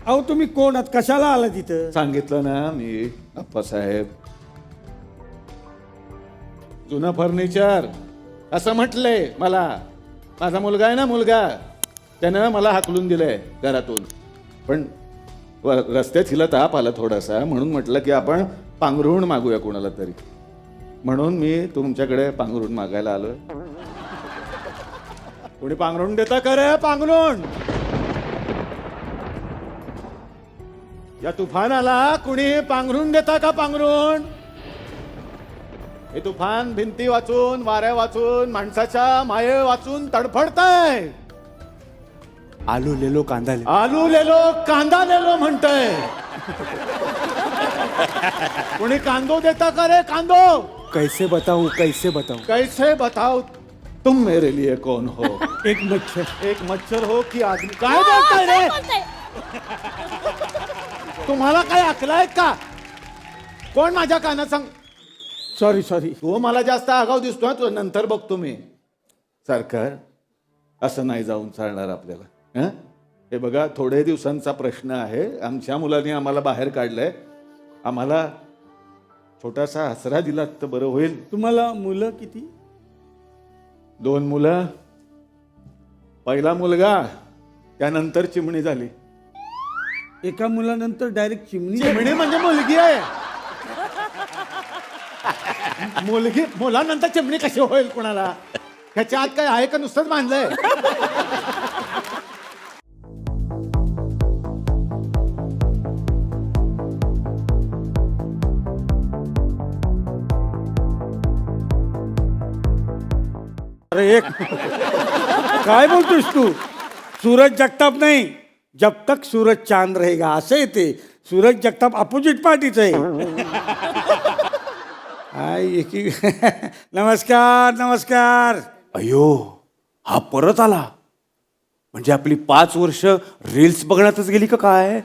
अहो तुम्ही कोण आहात, कशाला आला तिथं? सांगितलं ना मी अप्पासाहेब, जुनं फर्निचर असं म्हटलंय मला. माझा मुलगा आहे ना, मुलगा, त्यानं मला हाकलून दिलंय घरातून. पण रस्त्यात हिला ताप आला थोडासा, म्हणून म्हटलं की आपण पांघरुण मागूया कोणाला तरी. म्हणून मी तुमच्याकडे पांघरुण मागायला आलोय. कोणी पांघरुण देता का रे? पांघरुण या तुफानाला कुणी पांघरुण देता का? पांघरुण. हे तुफान भिंती वाचून, वाऱ्या वाचून, माणसाच्या माये वाचून तडफडतय. आलू लेलो कांदा ले. आलू लेलो कांदा लेलो म्हणतय. कोणी कांदो देता का रे? कांदो. कैसे बताऊ, कैसे बताऊ. कैसे बताओ तुम मेरे लिए कौन हो? एक मच्छर. एक मच्छर हो की आदमी? काय बोलताय रे? तुम्हाला काय अकल आहेत का? कोण माझ्या कानात सांग? सॉरी. तो मला जास्त आगाव दिसतोय, तो नंतर बघतो मी. सरकार, असं नाही जाऊन चालणार आपल्याला. हं? हे बघा, थोडे दिवसांचा प्रश्न आहे. आमच्या मुलांनी आम्हाला बाहेर काढलंय. आम्हाला छोटासा आसरा दिला तर बरं होईल. तुम्हाला मुलं किती? 2 मुलं. पहिला मुलगा, त्यानंतर चिमणी झाली. एका मुलानंतर डायरेक्ट चिमणी? चिमणी म्हणजे मुलगी आहे. मुलगी मुलानंतर चिमणी कशी होईल कुणाला? ह्याच्या आत काय आहे का नुसतंच बांधलंय? अरे एक काय बोलतोस तू? सूरज जगताप नाही, जब तक सूरज चांद रहेगा असं येते. सूरज जगताप अपोजिट पार्टीच आहे. नमस्कार. अयो, हा परत आला. म्हणजे आपली 5 वर्ष रील्स बघण्यातच गेली का काय?